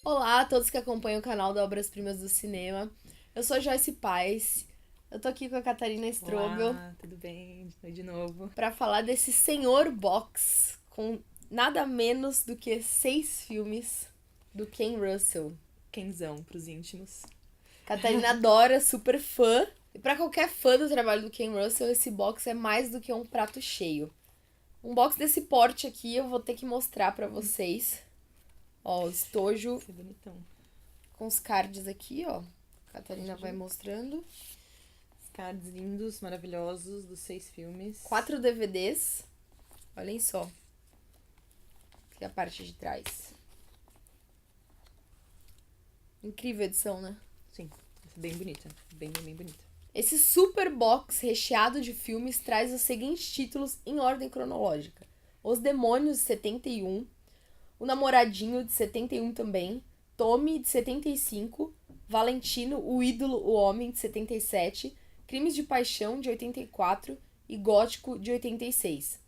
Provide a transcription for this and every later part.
Olá a todos que acompanham o canal da Obras Primas do Cinema. Eu sou a Joyce Paz. Eu tô aqui com a Catarina Strobel Olá, tudo bem? Oi de novo. para falar desse senhor box com nada menos do que 6 filmes do Ken Russell. Quenzão pros íntimos. Catarina adora, super fã. E para qualquer fã do trabalho do Ken Russell, esse box é mais do que um prato cheio. Um box desse porte aqui eu vou ter que mostrar para vocês. Ó, o estojo Isso é bonitão. com os cards aqui, ó. A Catarina Pode vai ver. mostrando. Os cards lindos, maravilhosos dos 6 filmes. 4 DVDs. Olhem só. Aqui a parte de trás. Incrível edição, né? Sim, essa é bem bonita. Bem bonita. Esse super box recheado de filmes traz os seguintes títulos em ordem cronológica: Os Demônios, de 71. O Namoradinho, de 71 também. Tommy, de 75. Valentino, o Ídolo, o Homem, de 77. Crimes de Paixão, de 84. E Gótico, de 86.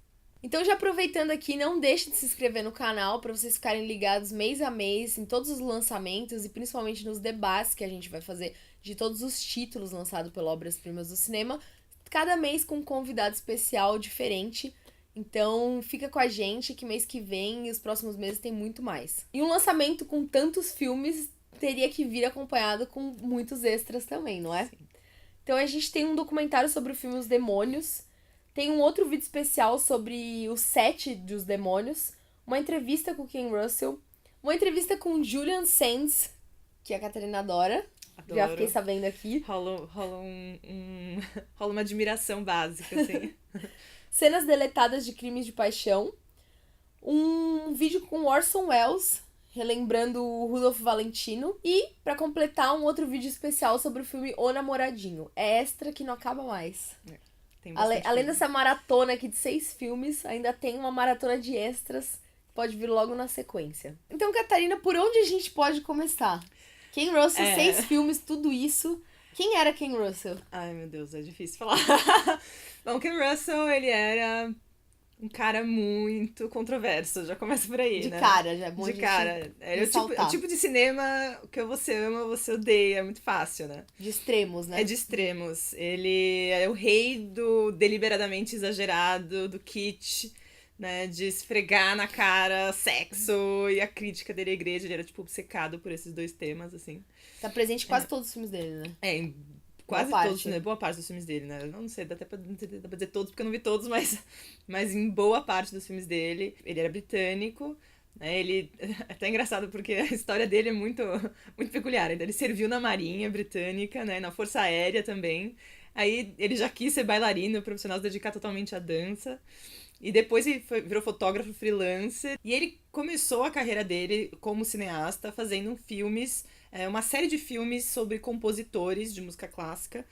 Então, já aproveitando aqui, não deixe de se inscrever no canal para vocês ficarem ligados mês a mês em todos os lançamentos e principalmente nos debates que a gente vai fazer de todos os títulos lançados pela Obras Primas do Cinema, cada mês com um convidado especial diferente. Então, fica com a gente que mês que vem e os próximos meses tem muito mais. E um lançamento com tantos filmes teria que vir acompanhado com muitos extras também, não é? Sim. Então, a gente tem um documentário sobre o filme Os Demônios. Tem um outro vídeo especial sobre o set dos demônios, uma entrevista com o Ken Russell, uma entrevista com Julian Sands, que a Catarina adora. Adoro. Já fiquei sabendo aqui. Rola uma admiração básica, assim. Cenas deletadas de Crimes de Paixão. Um vídeo com Orson Welles, relembrando o Rudolph Valentino. E, pra completar, um outro vídeo especial sobre o filme O Namoradinho. É extra que não acaba mais. Tem Além bastante filme. dessa maratona aqui de 6 filmes, ainda tem uma maratona de extras que pode vir logo na sequência. Então, Catarina, por onde a gente pode começar? Ken Russell, 6 filmes, tudo isso. Quem era Ken Russell? Ai, meu Deus, é difícil falar. Bom, Ken Russell, ele era um cara muito controverso, já começa por aí, De né? cara, já é bom De cara. É ressaltar. o tipo de cinema que você ama, você odeia, é muito fácil, né? De extremos, né? É de extremos. Ele é o rei do deliberadamente exagerado, do kitsch, né? De esfregar na cara sexo e a crítica dele à igreja. Ele era, tipo, obcecado por esses dois temas, assim. Tá presente em quase todos os filmes dele, né? É, em quase Boa todos, parte. né? Boa parte dos filmes dele, né? Eu não sei, dá até pra dizer todos, porque eu não vi todos, mas em boa parte dos filmes dele. Ele era britânico, né? Ele é até engraçado porque a história dele é muito peculiar. Ele serviu na Marinha Britânica, né? Na Força Aérea também. Aí ele já quis ser bailarino profissional, se dedicar totalmente à dança. E depois ele virou fotógrafo freelancer. E ele começou a carreira dele como cineasta fazendo filmes, uma série de filmes sobre compositores de música clássica,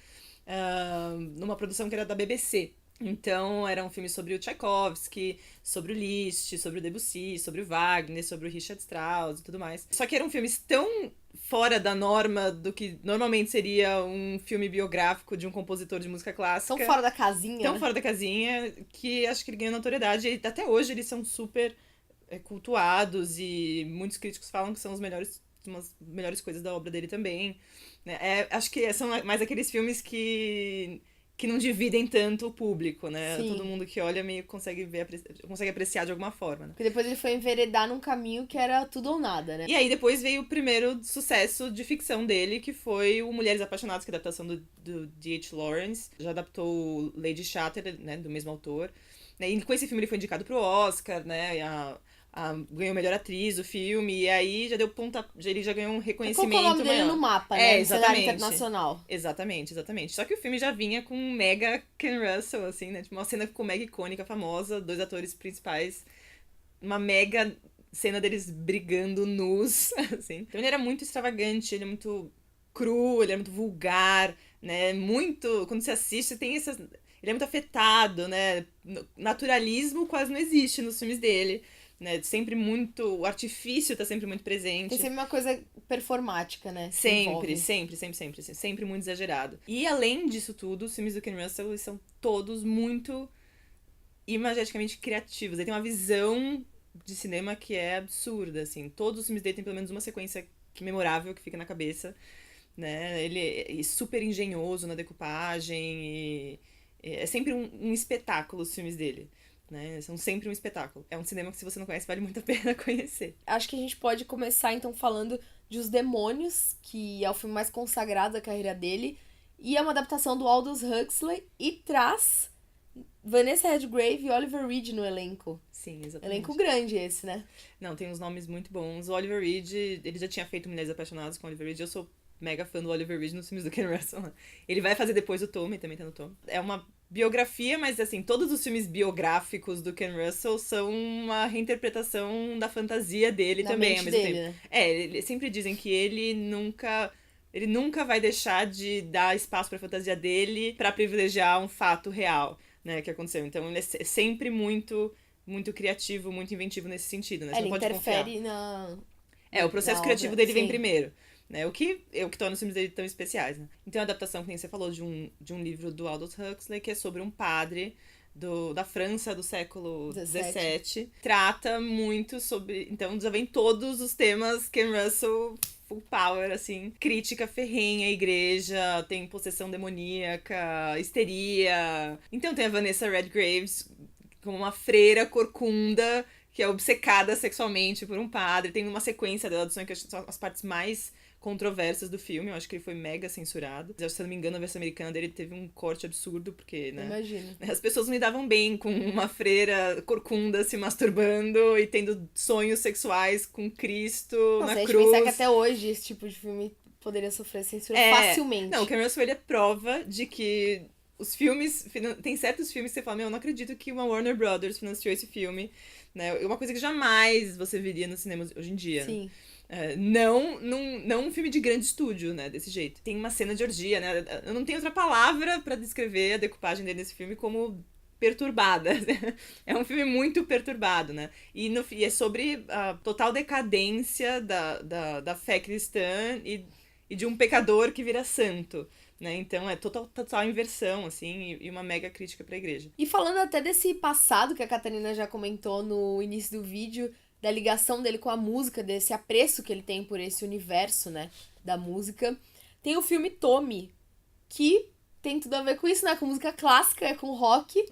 numa produção que era da BBC. Então, eram filmes sobre o Tchaikovsky, sobre o Liszt, sobre o Debussy, sobre o Wagner, sobre o Richard Strauss e tudo mais. Só que eram filmes tão fora da norma do que normalmente seria um filme biográfico de um compositor de música clássica. Tão fora da casinha, Tão né? fora da casinha que acho que ele ganhou notoriedade. E até hoje eles são super cultuados e muitos críticos falam que são umas melhores coisas da obra dele também. Né? Acho que são mais aqueles filmes que não dividem tanto o público, né? Sim. Todo mundo que olha meio consegue apreciar de alguma forma, né? Porque depois ele foi enveredar num caminho que era tudo ou nada, né? E aí depois veio o primeiro sucesso de ficção dele, que foi o Mulheres Apaixonadas, que é a adaptação do D.H. Lawrence. Já adaptou Lady Chatterley, né, do mesmo autor. E com esse filme ele foi indicado pro Oscar, né? Ganhou melhor atriz o filme, e aí já deu ele já ganhou um reconhecimento Colocou o nome dele maior. no mapa, né? No cenário Exatamente. internacional. Exatamente. Só que o filme já vinha com um mega Ken Russell, assim, né? Tipo, uma cena ficou mega icônica, famosa, dois atores principais, uma mega cena deles brigando nus, assim. Então ele era muito extravagante, ele é muito cru, ele é muito vulgar, né? Muito. Quando você assiste, tem essas. Ele é muito afetado, né? Naturalismo quase não existe nos filmes dele. Né? Sempre muito. O artifício tá sempre muito presente. Tem sempre uma coisa performática, né? Sempre muito exagerado. E além disso tudo, os filmes do Ken Russell são todos muito imageticamente criativos. Ele tem uma visão de cinema que é absurda, assim. Todos os filmes dele tem pelo menos uma sequência memorável que fica na cabeça, né? Ele é super engenhoso na decupagem e é sempre um espetáculo os filmes dele, né? São sempre um espetáculo. É um cinema que, se você não conhece, vale muito a pena conhecer. Acho que a gente pode começar, então, falando de Os Demônios, que é o filme mais consagrado da carreira dele, e é uma adaptação do Aldous Huxley, e traz Vanessa Redgrave e Oliver Reed no elenco. Sim, exatamente. Elenco grande esse, né? Não, tem uns nomes muito bons. O Oliver Reed, ele já tinha feito Mulheres Apaixonadas com o Oliver Reed. Eu sou mega fã do Oliver Reed nos filmes do Ken Russell. Ele vai fazer depois o Tommy, também tá no Tommy. É uma biografia, mas assim, todos os filmes biográficos do Ken Russell são uma reinterpretação da fantasia dele Na também, mente ao mesmo dele, tempo. né? Eles sempre dizem que ele nunca vai deixar de dar espaço pra fantasia dele pra privilegiar um fato real, né, que aconteceu. Então ele é sempre muito criativo, muito inventivo nesse sentido, né? Você Ele não pode interfere confiar. na. O processo na criativo obra. dele vem Sim. primeiro. Né? O que torna os filmes dele tão especiais, né? Então, a adaptação, que nem você falou, de um livro do Aldous Huxley, que é sobre um padre da França do século XVII. Trata muito sobre... Então, já vem todos os temas Ken Russell full power, assim. Crítica ferrenha à igreja, tem possessão demoníaca, histeria. Então, tem a Vanessa Redgraves como uma freira corcunda que é obcecada sexualmente por um padre. Tem uma sequência dela do sonho que são as partes mais controversas do filme. Eu acho que ele foi mega censurado. Se eu não me engano, a versão americana dele teve um corte absurdo, porque, né? Imagino. As pessoas não lidavam bem com uma freira corcunda se masturbando e tendo sonhos sexuais com Cristo Nossa, na a gente cruz. pensar que até hoje esse tipo de filme poderia sofrer censura facilmente. Não, o Ken Russell, ele é prova de que os filmes... Tem certos filmes que você fala, eu não acredito que uma Warner Brothers financiou esse filme, né? Uma coisa que jamais você veria no cinema hoje em dia. Sim. Né? Não um filme de grande estúdio, né? Desse jeito. Tem uma cena de orgia, né? Eu não tenho outra palavra pra descrever a decupagem dele nesse filme como perturbada. É um filme muito perturbado, né? E é sobre a total decadência da fé cristã e de um pecador que vira santo. Né? Então é total inversão, assim, e uma mega crítica pra igreja. E falando até desse passado que a Catarina já comentou no início do vídeo, da ligação dele com a música, desse apreço que ele tem por esse universo, né, da música, tem o filme Tommy, que tem tudo a ver com isso, né, com música clássica, com rock,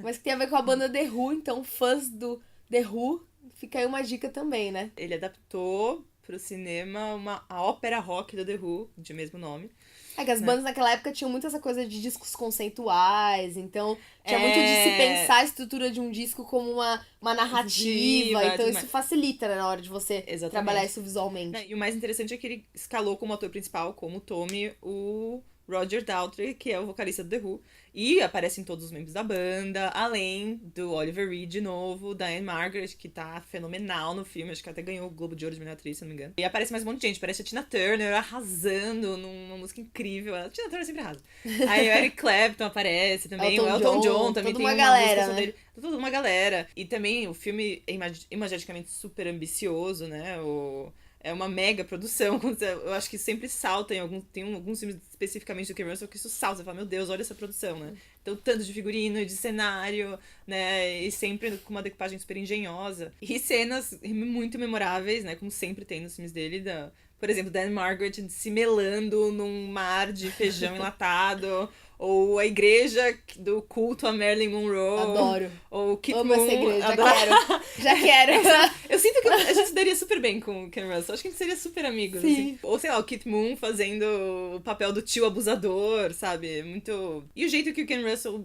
mas que tem a ver com a banda The Who, então fãs do The Who, fica aí uma dica também, né? Ele adaptou pro cinema a ópera rock do The Who, de mesmo nome. É que as bandas naquela época tinham muito essa coisa de discos conceituais, então tinha muito de se pensar a estrutura de um disco como uma narrativa, então isso facilita, né, na hora de você trabalhar isso visualmente. E o mais interessante é que ele escalou como ator principal, como Tommy, o Roger Daltrey, que é o vocalista do The Who, e aparece em todos os membros da banda, além do Oliver Reed de novo, da Anne Margaret, que tá fenomenal no filme, acho que até ganhou o Globo de Ouro de melhor atriz, se não me engano. E aparece mais um monte de gente, aparece a Tina Turner arrasando numa música incrível, a Tina Turner sempre arrasa. Aí o Eric Clapton aparece também, o Elton John também tem uma galera, música dele. Toda uma galera. E também o filme é imageticamente super ambicioso, né, é uma mega produção. Eu acho que sempre salta tem alguns filmes especificamente do Ken Russell que isso salta. Você fala, meu Deus, olha essa produção, né? Então, tanto de figurino e de cenário, né? E sempre com uma decupagem super engenhosa. E cenas muito memoráveis, né? Como sempre tem nos filmes dele. Por exemplo, Dan Margaret se melando num mar de feijão enlatado. Ou a igreja do culto a Marilyn Monroe. Adoro. Ou Kit Amo Moon. essa igreja, já quero. Eu sinto que a gente se daria super bem com o Ken Russell. Acho que a gente seria super amigos. Sim. Assim. Ou, sei lá, o Kit Moon fazendo o papel do tio abusador, sabe? Muito... E o jeito que o Ken Russell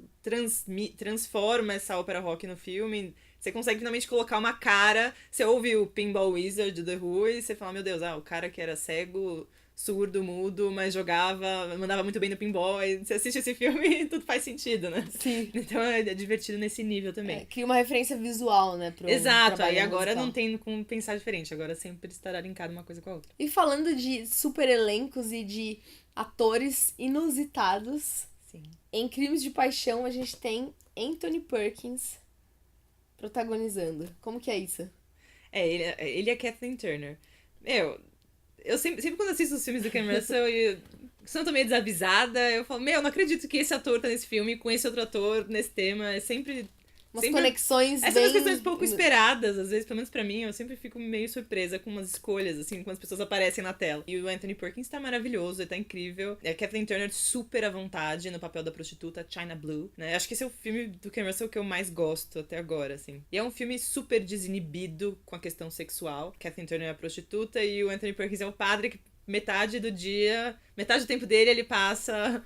transforma essa ópera rock no filme... Você consegue finalmente colocar uma cara... Você ouve o Pinball Wizard do The Who e você fala, meu Deus, o cara que era cego... surdo, mudo, mas mandava muito bem no pinball, e você assiste esse filme e tudo faz sentido, né? Sim. Então é divertido nesse nível também. Cria uma referência visual, né? Exato, aí agora musical. não tem como pensar diferente, agora sempre estará linkado uma coisa com a outra. E falando de super elencos e de atores inusitados, Sim. Em Crimes de Paixão a gente tem Anthony Perkins protagonizando. Como que é isso? Ele é Kathleen Turner. Eu sempre quando assisto os filmes do Ken Russell e eu tô meio desavisada, eu falo, não acredito que esse ator tá nesse filme com esse outro ator nesse tema. É sempre Umas sempre... conexões Essas bem... são questões pouco esperadas, às vezes, pelo menos pra mim, eu sempre fico meio surpresa com umas escolhas, assim, quando as pessoas aparecem na tela. E o Anthony Perkins tá maravilhoso, ele tá incrível. A Kathleen Turner super à vontade no papel da prostituta China Blue, né? Acho que esse é o filme do Ken Russell que eu mais gosto até agora, assim. E é um filme super desinibido com a questão sexual. Kathleen Turner é a prostituta e o Anthony Perkins é o padre que metade do tempo dele ele passa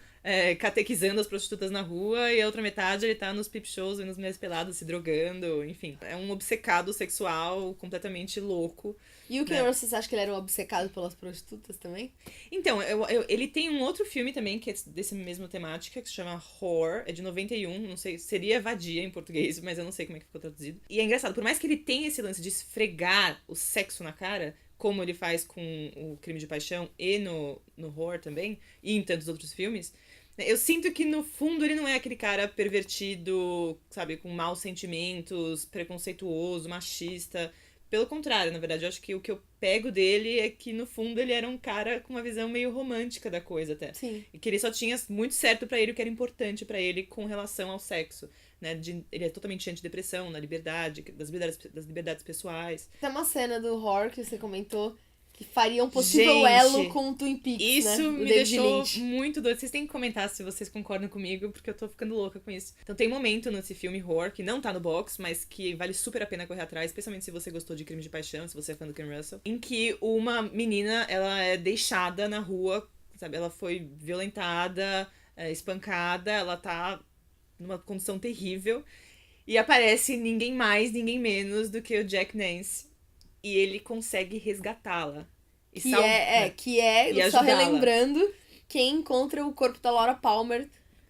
catequizando as prostitutas na rua e a outra metade ele tá nos peep shows e nos mulheres peladas se drogando, enfim. É um obcecado sexual completamente louco. E o Ken Russell, você acha que ele era um obcecado pelas prostitutas também? Então, ele tem um outro filme também que é desse mesmo temática, que se chama Whore, é de 91, não sei, seria vadia em português, mas eu não sei como é que ficou traduzido. E é engraçado, por mais que ele tenha esse lance de esfregar o sexo na cara, como ele faz com o Crime de Paixão e no Whore também, e em tantos outros filmes, eu sinto que no fundo ele não é aquele cara pervertido, sabe, com maus sentimentos, preconceituoso, machista. Pelo contrário, na verdade, eu acho que o que eu pego dele é que, no fundo, ele era um cara com uma visão meio romântica da coisa, até. Sim. E que ele só tinha muito certo pra ele o que era importante pra ele com relação ao sexo, né? Ele é totalmente antidepressão, na liberdade, das liberdades pessoais. Tem uma cena do horror que você comentou que faria um possível elo com o Twin Peaks, isso né? me deixou muito doido. Vocês têm que comentar se vocês concordam comigo, porque eu tô ficando louca com isso. Então tem um momento nesse filme Horror, que não tá no box, mas que vale super a pena correr atrás, especialmente se você gostou de Crime de Paixão, se você é fã do Ken Russell, em que uma menina, ela é deixada na rua, sabe? Ela foi violentada, espancada, ela tá numa condição terrível, e aparece ninguém mais, ninguém menos do que o Jack Nance. E ele consegue resgatá-la. Que é só relembrando, quem encontra o corpo da Laura Palmer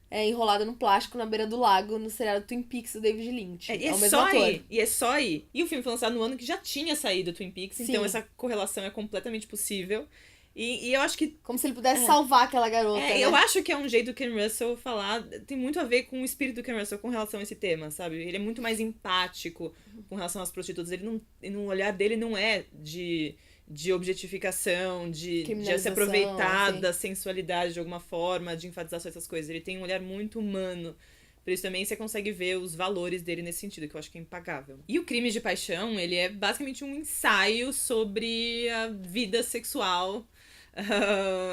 enrolada no plástico na beira do lago no seriado Twin Peaks do David Lynch. É o mesmo ator. E é só aí. E o filme foi lançado no ano que já tinha saído Twin Peaks, Sim. então essa correlação é completamente possível. E eu acho que... Como se ele pudesse salvar aquela garota, né? Eu acho que é um jeito do Ken Russell falar... Tem muito a ver com o espírito do Ken Russell com relação a esse tema, sabe? Ele é muito mais empático com relação às prostitutas. No olhar dele não é de objetificação, de se aproveitar assim. da sensualidade de alguma forma, de enfatizar só essas coisas. Ele tem um olhar muito humano. Por isso também você consegue ver os valores dele nesse sentido, que eu acho que é impagável. E o Crime de Paixão, ele é basicamente um ensaio sobre a vida sexual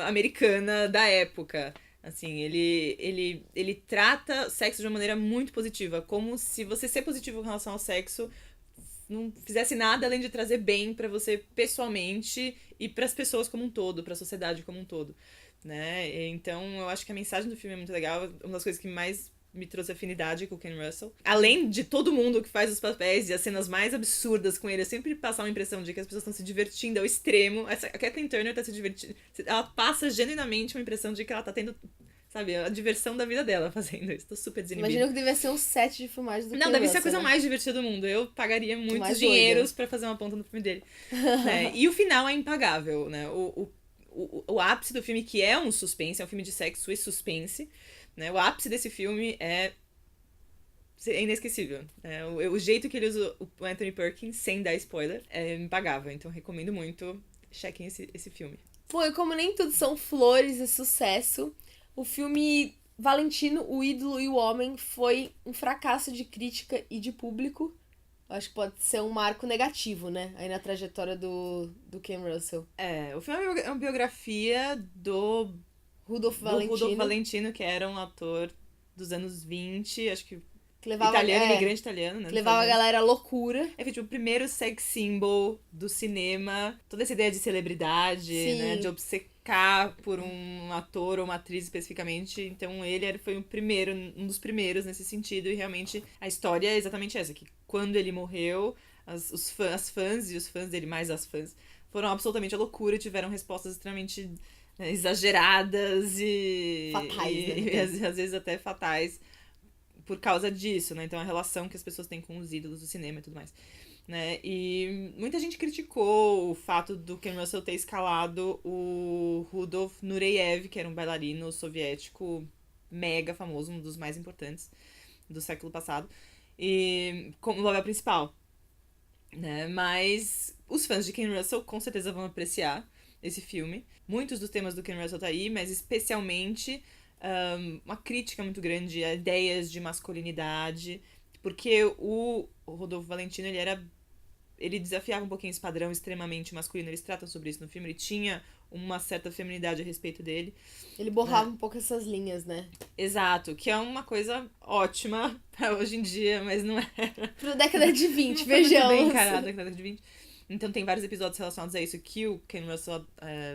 americana da época. Assim, ele trata sexo de uma maneira muito positiva, como se você ser positivo com relação ao sexo não fizesse nada além de trazer bem pra você pessoalmente e pras pessoas como um todo, pra sociedade como um todo, né? Então, eu acho que a mensagem do filme é muito legal, uma das coisas que mais me trouxe afinidade com o Ken Russell. Além de todo mundo que faz os papéis e as cenas mais absurdas com ele, eu sempre passar uma impressão de que as pessoas estão se divertindo ao extremo. A Kathleen Turner tá se divertindo. Ela passa genuinamente uma impressão de que ela tá tendo, sabe, a diversão da vida dela fazendo isso. Tô super desinibida. Imagina que devia ser um set de filmagem do Ken Não, deve Russell, ser a coisa né? mais divertida do mundo. Eu pagaria muitos dinheiros pra fazer uma ponta no filme dele. Né? E o final é impagável, né? O ápice do filme, que é um suspense, é um filme de sexo e suspense, né? O ápice desse filme é inesquecível. O jeito que ele usa o Anthony Perkins, sem dar spoiler, é impagável. Então recomendo muito. Chequem esse filme. Bom, e como nem tudo são flores e sucesso, o filme Valentino, o Ídolo e o Homem foi um fracasso de crítica e de público. Acho que pode ser um marco negativo, né? Aí na trajetória do Ken Russell. O filme é uma biografia do Rudolph Valentino, que era um ator dos anos 20, acho que levava, imigrante italiano, né? Que levava a galera à loucura. Tipo, o primeiro sex symbol do cinema. Toda essa ideia de celebridade, né? De obcecar por um ator ou uma atriz especificamente. Então ele foi um dos primeiros nesse sentido. E realmente a história é exatamente essa. Que quando ele morreu, as fãs e os fãs dele, mais as fãs, foram absolutamente à loucura e tiveram respostas extremamente exageradas e... fatais, e às vezes até fatais. Por causa disso, né? Então a relação que as pessoas têm com os ídolos do cinema e tudo mais, né? E muita gente criticou o fato do Ken Russell ter escalado o Rudolf Nureyev, que era um bailarino soviético mega famoso, um dos mais importantes do século passado, e como papel principal, né? Mas os fãs de Ken Russell com certeza vão apreciar esse filme. Muitos dos temas do Ken Russell tá aí, mas especialmente uma crítica muito grande a ideias de masculinidade, Porque o Rodolfo Valentino, ele desafiava um pouquinho esse padrão extremamente masculino. Eles tratam sobre isso no filme. Ele tinha uma certa feminidade a respeito dele. Ele borrava um pouco essas linhas, né? Exato, que é uma coisa ótima pra hoje em dia, mas não era. Pra década de 20, Não foi muito vejamos. bem encarada na década de 20. Então tem vários episódios relacionados a isso que o Ken Russell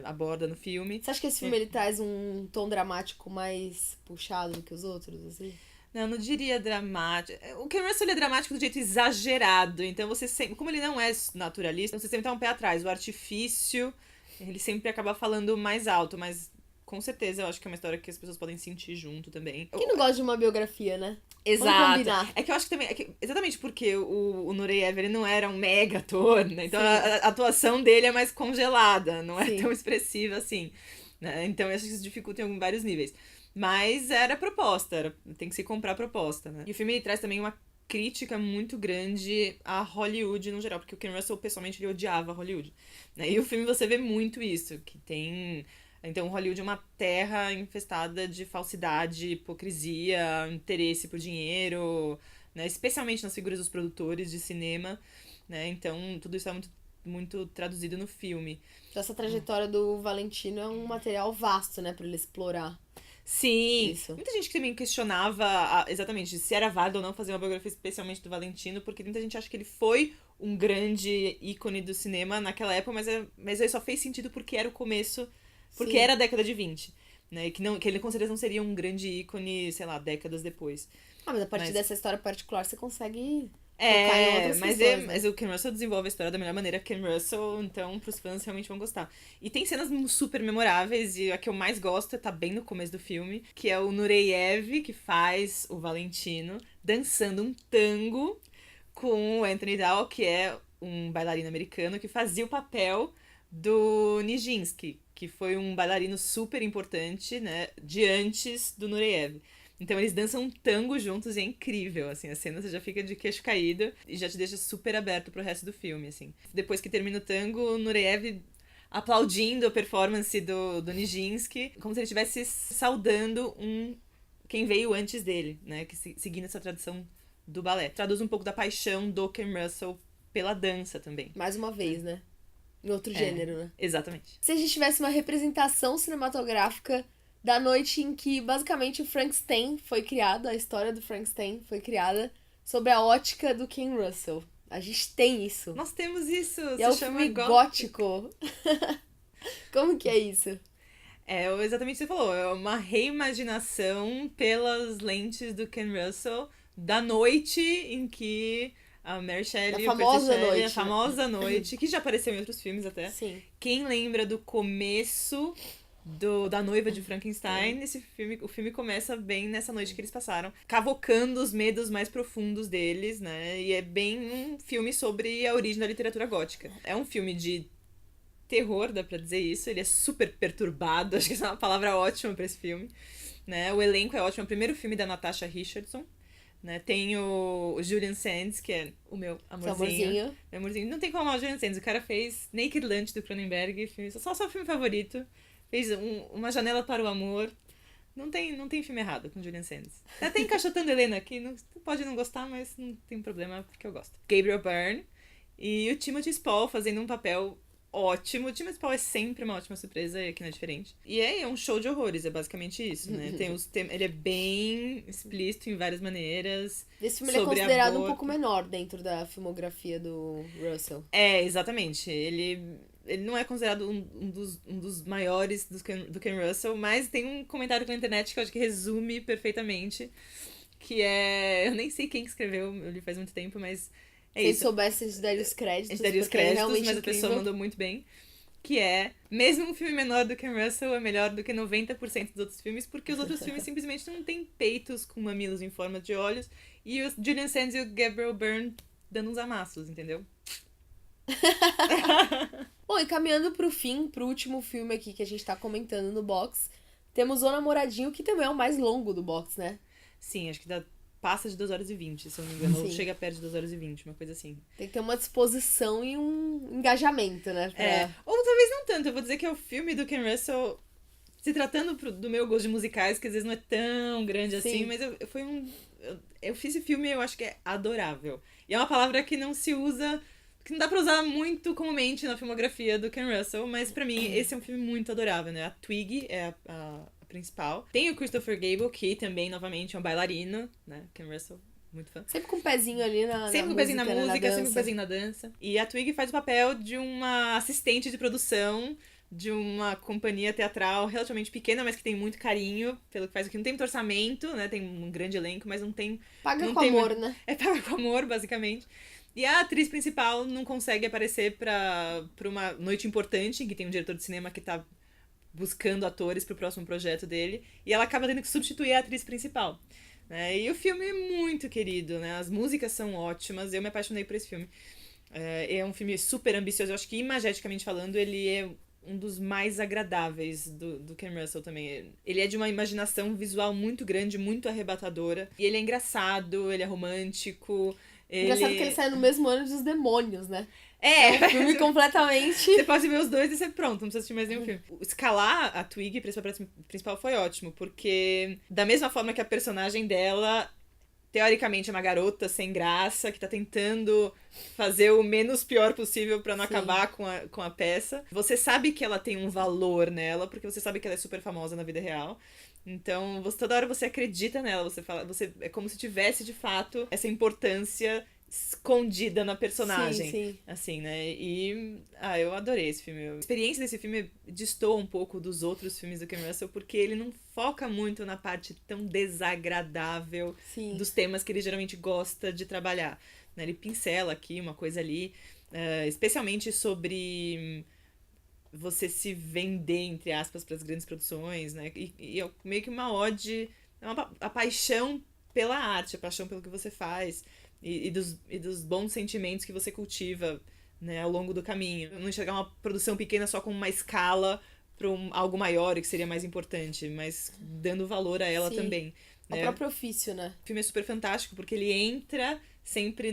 aborda no filme. Você acha que esse filme ele traz um tom dramático mais puxado do que os outros, assim? Não diria dramático. O Ken Russell é dramático do jeito exagerado. Então você sempre. Como ele não é naturalista, você sempre tá um pé atrás. O artifício, ele sempre acaba falando mais alto, mas com certeza eu acho que é uma história que as pessoas podem sentir junto também. Quem não gosta de uma biografia, né? Vamos Exato. combinar. É que eu acho que também. Exatamente porque o Nureyev ele não era um mega ator, né? Então a atuação dele é mais congelada, não é tão expressiva assim. Né? Então eu acho que isso dificulta em vários níveis. Mas era proposta, tem que se comprar a proposta, né? E o filme ele traz também uma crítica muito grande a Hollywood no geral, porque o Ken Russell, pessoalmente, ele odiava Hollywood. Né? E o filme você vê muito isso, que tem... Então, Hollywood é uma terra infestada de falsidade, hipocrisia, interesse por dinheiro, né? Especialmente nas figuras dos produtores de cinema, né? Então, tudo isso é muito, muito traduzido no filme. Essa trajetória do Valentino é um material vasto, né, pra ele explorar. Sim, Isso. Muita gente que também questionava exatamente se era válido ou não fazer uma biografia especialmente do Valentino, porque muita gente acha que ele foi um grande ícone do cinema naquela época, mas ele só fez sentido porque era o começo, porque era a década de 20, né? Que ele com certeza não seria um grande ícone, sei lá, décadas depois. Mas a partir dessa história particular você consegue tocar em outras mas, questões, né? mas o Ken Russell desenvolve a história da melhor maneira. Ken Russell, então, pros fãs realmente vão gostar. E tem cenas super memoráveis, e a que eu mais gosto tá bem no começo do filme, que é o Nureyev, que faz o Valentino, dançando um tango com o Anthony Dowd, que é um bailarino americano que fazia o papel do Nijinsky, que foi um bailarino super importante, né, de antes do Nureyev. Então eles dançam um tango juntos e é incrível, assim, a cena você já fica de queixo caído e já te deixa super aberto pro resto do filme, assim. Depois que termina o tango, o Nureyev aplaudindo a performance do Nijinsky, como se ele estivesse saudando quem veio antes dele, né, que seguindo essa tradição do balé. Traduz um pouco da paixão do Ken Russell pela dança também. Mais uma vez, né? Em outro gênero, né? Exatamente. Se a gente tivesse uma representação cinematográfica da noite em que, basicamente, o Frankenstein foi criado, a história do Frankenstein foi criada sob a ótica do Ken Russell. A gente tem isso. Nós temos isso, e é um filme gótico. Como que é isso? É exatamente o que você falou, é uma reimaginação pelas lentes do Ken Russell da noite em que a Mary Shelley, a famosa noite, que já apareceu em outros filmes até. Sim. Quem lembra do começo da noiva de Frankenstein, o filme começa bem nessa noite que eles passaram, cavocando os medos mais profundos deles, né? E é bem um filme sobre a origem da literatura gótica. É um filme de terror, dá pra dizer isso. Ele é super perturbado, acho que essa é uma palavra ótima pra esse filme. Né? O elenco é ótimo, é o primeiro filme da Natasha Richardson. Né? Tem o Julian Sands, que é o meu amorzinho. Meu amorzinho. Não tem como amar o Julian Sands. O cara fez Naked Lunch do Cronenberg, só o filme favorito. Fez Uma Janela para o Amor. Não tem filme errado com Julian Sands. Até encaixotando Helena aqui. Pode não gostar, mas não tem problema, porque eu gosto. Gabriel Byrne. E o Timothy Spall fazendo um papel ótimo. O Timothy Spall é sempre uma ótima surpresa, e aqui não é diferente. E é um show de horrores, é basicamente isso, né? Ele é bem explícito em várias maneiras. Esse filme ele é considerado um pouco menor dentro da filmografia do Russell. Exatamente. Ele não é considerado um dos maiores do Ken Russell, mas tem um comentário na internet que eu acho que resume perfeitamente, que é... Eu nem sei quem escreveu, eu li faz muito tempo, mas é isso. Se soubesse, a gente daria os créditos. A gente daria os créditos, mas a pessoa mandou muito bem. Que é, mesmo um filme menor do Ken Russell é melhor do que 90% dos outros filmes, porque os outros filmes simplesmente não têm peitos com mamilos em forma de olhos, e o Julian Sands e o Gabriel Byrne dando uns amassos, entendeu? Bom, e caminhando pro último filme aqui que a gente tá comentando no box, temos O Namoradinho, que também é o mais longo do box, né? Sim, acho que passa de 2h20, se eu não me engano. Ou chega perto de 2h20, uma coisa assim. Tem que ter uma disposição e um engajamento, né? Ou talvez não tanto. Eu vou dizer que é o filme do Ken Russell, se tratando do meu gosto de musicais, que às vezes não é tão grande assim, mas Eu fiz esse filme e eu acho que é adorável. E é uma palavra que não se usa, que não dá pra usar muito comumente na filmografia do Ken Russell, mas pra mim esse é um filme muito adorável, né? A Twig é a principal. Tem o Christopher Gable, que também, novamente, é um bailarino, né? Ken Russell, muito fã. Sempre com o pezinho ali Sempre com o pezinho na música, sempre com o pezinho na dança. E a Twig faz o papel de uma assistente de produção de uma companhia teatral relativamente pequena, mas que tem muito carinho pelo que faz aqui. Não tem muito orçamento, né? Tem um grande elenco, mas não tem... Paga não com tem amor, né? É paga com amor, basicamente. E a atriz principal não consegue aparecer pra uma noite importante, em que tem um diretor de cinema que tá buscando atores pro próximo projeto dele, e ela acaba tendo que substituir a atriz principal. Né? E o filme é muito querido, né? As músicas são ótimas, eu me apaixonei por esse filme. É um filme super ambicioso, eu acho que imageticamente falando, ele é um dos mais agradáveis do Ken Russell também. Ele é de uma imaginação visual muito grande, muito arrebatadora. E ele é engraçado, ele é romântico. Engraçado que ele sai no mesmo ano dos Demônios, né? É um filme completamente... Você pode ver os dois e você pronto, não precisa assistir mais nenhum filme. Escalar a Twig pra esse papel principal foi ótimo, porque da mesma forma que a personagem dela... Teoricamente é uma garota sem graça, que tá tentando fazer o menos pior possível pra não acabar com a peça. Você sabe que ela tem um valor nela, porque você sabe que ela é super famosa na vida real. Então, toda hora você acredita nela, é como se tivesse, de fato, essa importância escondida na personagem. Sim. Assim, né? E eu adorei esse filme. A experiência desse filme destoa um pouco dos outros filmes do Ken Russell, porque ele não foca muito na parte tão desagradável dos temas que ele geralmente gosta de trabalhar. Né? Ele pincela aqui uma coisa ali, especialmente sobre você se vender, entre aspas, para as grandes produções, né? E é meio que uma ode, a paixão pela arte, a paixão pelo que você faz. E dos bons sentimentos que você cultiva, né, ao longo do caminho. Não enxergar uma produção pequena só como uma escala para algo maior e que seria mais importante, mas dando valor a ela também. Né? O próprio ofício, né? O filme é super fantástico porque ele entra sempre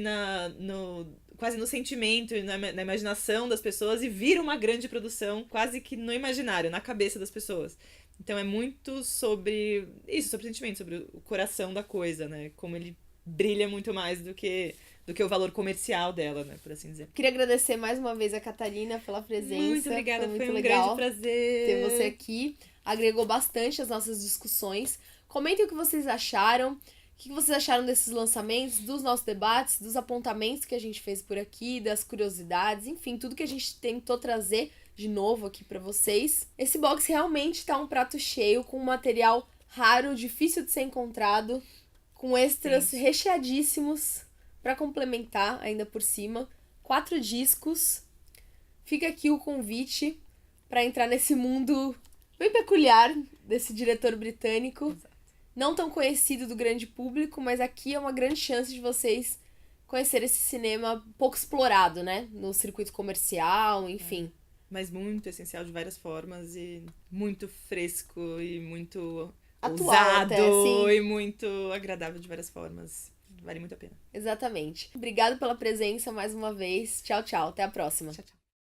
quase no sentimento, na imaginação das pessoas e vira uma grande produção quase que no imaginário, na cabeça das pessoas. Então é muito sobre isso, sobre sentimento, sobre o coração da coisa, né? Como ele brilha muito mais do que o valor comercial dela, né, por assim dizer. Queria agradecer mais uma vez a Catarina pela presença. Muito obrigada, foi um legal grande prazer ter você aqui. Agregou bastante às nossas discussões. Comentem o que vocês acharam. O que vocês acharam desses lançamentos, dos nossos debates, dos apontamentos que a gente fez por aqui, das curiosidades, enfim, tudo que a gente tentou trazer de novo aqui pra vocês. Esse box realmente tá um prato cheio, com um material raro, difícil de ser encontrado, com extras recheadíssimos pra complementar ainda por cima. 4 discos. Fica aqui o convite pra entrar nesse mundo bem peculiar desse diretor britânico. Exato. Não tão conhecido do grande público, mas aqui é uma grande chance de vocês conhecer esse cinema pouco explorado, né? No circuito comercial, enfim. Mas muito essencial de várias formas e muito fresco e muito atual ousado até, sim. E muito agradável de várias formas. Vale muito a pena. Exatamente. Obrigado pela presença mais uma vez. Tchau, tchau. Até a próxima. Tchau, tchau.